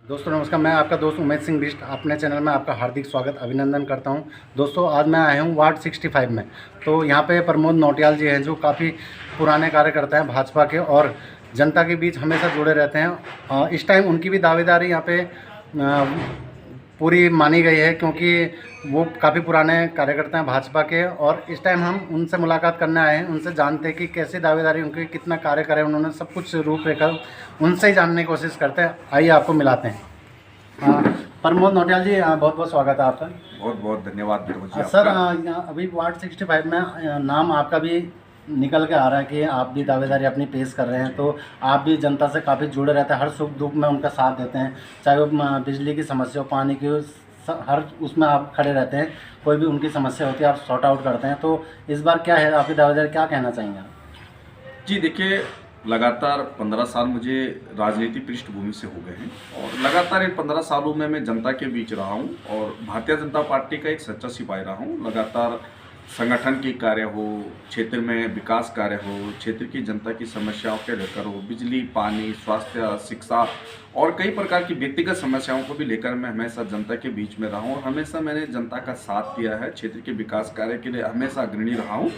दोस्तों नमस्कार, मैं आपका दोस्त उमेश सिंह बिष्ट अपने चैनल में आपका हार्दिक स्वागत अभिनंदन करता हूं। दोस्तों आज मैं आया हूं वार्ड 65 में। तो यहां पे प्रमोद नौटियाल जी हैं जो काफ़ी पुराने कार्यकर्ता हैं भाजपा के और जनता के बीच हमेशा जुड़े रहते हैं। इस टाइम उनकी भी दावेदारी यहां पे पूरी मानी गई है क्योंकि वो काफ़ी पुराने कार्यकर्ता हैं भाजपा के। और इस टाइम हम उनसे मुलाकात करने आए हैं, उनसे जानते हैं कि कैसी दावेदारी उनकी, कितना कार्य करे उन्होंने, सब कुछ रूपरेखा उनसे ही जानने की कोशिश करते हैं। आइए आपको मिलाते हैं। प्रमोद नौटियाल जी, बहुत बहुत स्वागत है आपका। बहुत बहुत धन्यवाद विनोद जी। सर अभी वार्ड 65 में नाम आपका भी निकल के आ रहा है कि आप भी दावेदारी अपनी पेश कर रहे हैं। तो आप भी जनता से काफ़ी जुड़े रहते हैं, हर सुख दुख में उनका साथ देते हैं, चाहे वो बिजली की समस्या हो, पानी की, हर उसमें आप खड़े रहते हैं। कोई भी उनकी समस्या होती है आप सॉर्ट आउट करते हैं। तो इस बार क्या है आपकी दावेदारी, क्या कहना चाहेंगे आप? जी देखिए, लगातार 15 साल मुझे राजनीति पृष्ठभूमि से हो गए हैं और लगातार इन 15 सालों में मैं जनता के बीच रहा हूं और भारतीय जनता पार्टी का एक सच्चा सिपाही रहा हूं। लगातार संगठन की कार्य हो, क्षेत्र में विकास कार्य हो, क्षेत्र की जनता की समस्याओं के लेकर हो, बिजली, पानी, स्वास्थ्य, शिक्षा और कई प्रकार की व्यक्तिगत समस्याओं को भी लेकर मैं हमेशा जनता के बीच में रहा हूँ और हमेशा मैंने जनता का साथ दिया है। क्षेत्र के विकास कार्य के लिए हमेशा अग्रणी रहा हूँ।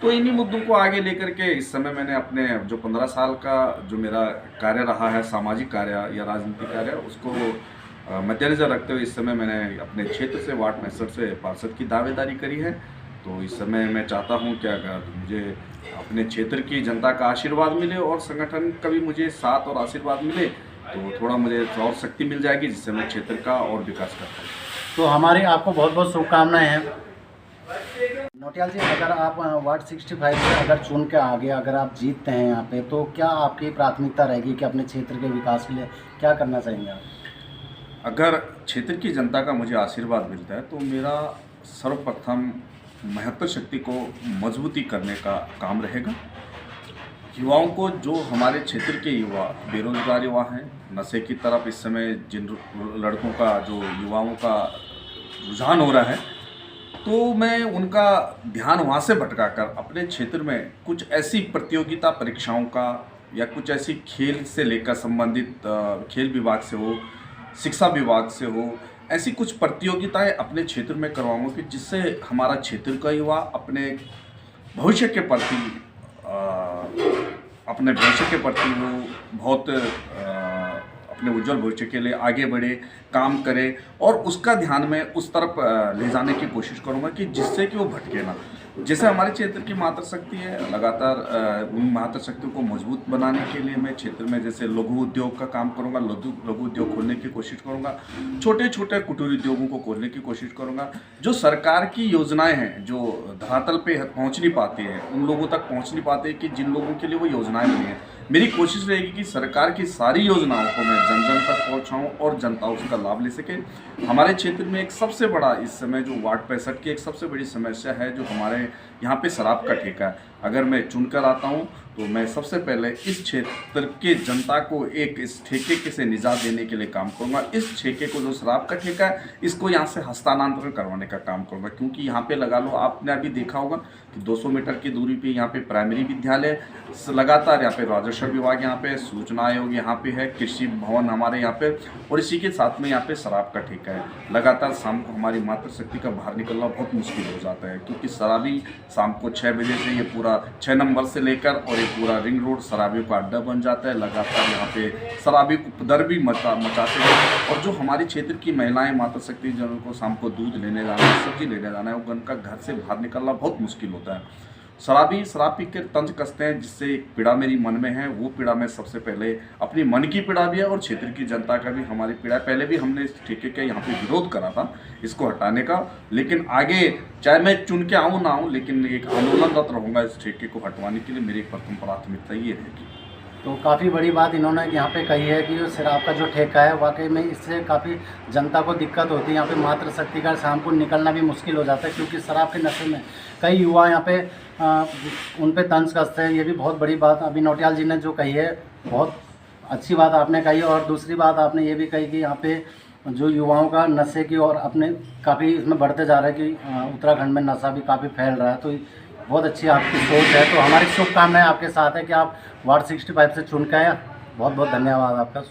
तो इन्हीं मुद्दों को आगे लेकर के इस समय मैंने अपने जो 15 साल का जो मेरा कार्य रहा है, सामाजिक कार्य या राजनीतिक कार्य, उसको मद्देनजर रखते हुए इस समय मैंने अपने क्षेत्र से वार्ड 65 से पार्षद की दावेदारी करी है। तो इस समय मैं चाहता हूं कि अगर मुझे अपने क्षेत्र की जनता का आशीर्वाद मिले और संगठन का भी मुझे साथ और आशीर्वाद मिले तो थोड़ा मुझे और शक्ति मिल जाएगी, जिससे मैं क्षेत्र का और विकास कर पाऊँ। तो हमारी आपको बहुत बहुत शुभकामनाएँ हैं। नौटियाल जी, अगर आप वार्ड 65 से अगर चुन के आगे अगर आप जीतते हैं यहाँ पे, तो क्या आपकी प्राथमिकता रहेगी कि अपने क्षेत्र के विकास के लिए क्या करना चाहेंगे आप? अगर क्षेत्र की जनता का मुझे आशीर्वाद मिलता है तो मेरा सर्वप्रथम महत्व शक्ति को मजबूती करने का काम रहेगा। युवाओं को, जो हमारे क्षेत्र के युवा बेरोजगार युवा हैं, नशे की तरफ इस समय जिन लड़कों का, जो युवाओं का रुझान हो रहा है, तो मैं उनका ध्यान वहाँ से भटकाकर अपने क्षेत्र में कुछ ऐसी प्रतियोगिता परीक्षाओं का या कुछ ऐसी खेल से लेकर संबंधित, खेल विभाग से हो, शिक्षा विभाग से हो, ऐसी कुछ प्रतियोगिताएं अपने क्षेत्र में करवाऊंगा कि जिससे हमारा क्षेत्र का युवा अपने भविष्य के प्रति वो बहुत अपने उज्जवल भविष्य के लिए आगे बढ़े, काम करे और उसका ध्यान में उस तरफ ले जाने की कोशिश करूंगा कि जिससे कि वो भटके ना। जैसे हमारे क्षेत्र की मातृशक्ति है, लगातार उन मातृशक्ति को मजबूत बनाने के लिए मैं क्षेत्र में जैसे लघु उद्योग का काम करूंगा, लघु उद्योग खोलने की कोशिश करूंगा, छोटे छोटे कुटीर उद्योगों को खोलने की कोशिश करूंगा। जो सरकार की योजनाएं हैं जो धरातल पे पहुंच नहीं पाती है, उन लोगों तक पहुंच नहीं पाते कि जिन लोगों के लिए वो योजनाएं बनी हैं, मेरी कोशिश रहेगी कि सरकार की सारी योजनाओं को मैं जन जन तक पहुंचाऊं और जनता उसका लाभ ले सके। हमारे क्षेत्र में एक सबसे बड़ा इस समय जो वार्ड 65 की एक सबसे बड़ी समस्या है, जो हमारे यहाँ पे शराब का ठेका है। अगर मैं चुनकर आता हूँ तो मैं सबसे पहले इस क्षेत्र के जनता को एक इस ठेके से निजात देने के लिए काम करूँगा। इस ठेके को, जो शराब का ठेका है, इसको यहाँ से हस्तांतरण करवाने का काम करूँगा। क्योंकि यहाँ पे लगा लो, आपने अभी देखा होगा कि 200 मीटर की दूरी पे यहाँ पे प्राइमरी विद्यालय, लगातार यहाँ पे राजस्व विभाग, यहाँ पे सूचना आयोग यहाँ पे है, कृषि भवन हमारे यहाँ पे, और इसी के साथ में यहाँ पे शराब का ठेका है। लगातार शाम को हमारी मातृशक्ति का बाहर निकलना बहुत मुश्किल हो जाता है, क्योंकि शराबी शाम को 6 बजे से ये पूरा 6 नंबर से लेकर और ये पूरा रिंग रोड शराबियों का अड्डा बन जाता है। लगातार यहाँ पे शराबी उपद्रव भी मचाते हैं। और जो हमारी क्षेत्र की महिलाएं मातृशक्ति, जिनको शाम को दूध लेने जाना है, सब्जी लेने जाना है, उनका घर से बाहर निकलना बहुत मुश्किल होता है। शराबी शराब पी कर तंज कसते हैं, जिससे एक पीड़ा मेरी मन में है। वो पीड़ा मैं सबसे पहले, अपनी मन की पीड़ा भी है और क्षेत्र की जनता का भी हमारी पीड़ा है। पहले भी हमने इस ठेके का यहाँ पे विरोध करा था, इसको हटाने का, लेकिन आगे चाहे मैं चुन के आऊँ ना आऊँ, लेकिन एक आंदोलनरत रहूँगा इस ठेके को हटवाने के लिए। मेरी प्रथम प्राथमिकता ये रहेगी। तो काफ़ी बड़ी बात इन्होंने यहाँ पे कही है कि जो शराब का जो ठेका है, वाकई में इससे काफ़ी जनता को दिक्कत होती है। यहाँ पे मातृशक्ति का शाम को निकलना भी मुश्किल हो जाता है, क्योंकि शराब के नशे में कई युवा यहाँ पे उन पे तंज कसते हैं। ये भी बहुत बड़ी बात अभी नौटियाल जी ने जो कही है, बहुत अच्छी बात आपने कही। और दूसरी बात आपने ये भी कही कि यहाँ पे जो युवाओं का नशे की और अपने काफ़ी इसमें बढ़ते जा रहा है कि उत्तराखंड में नशा भी काफ़ी फैल रहा है। तो बहुत अच्छी आपकी सोच है। तो हमारी शुभकामनाएं आपके साथ है कि आप वार्ड 65 से चुन के आए। बहुत बहुत धन्यवाद आपका।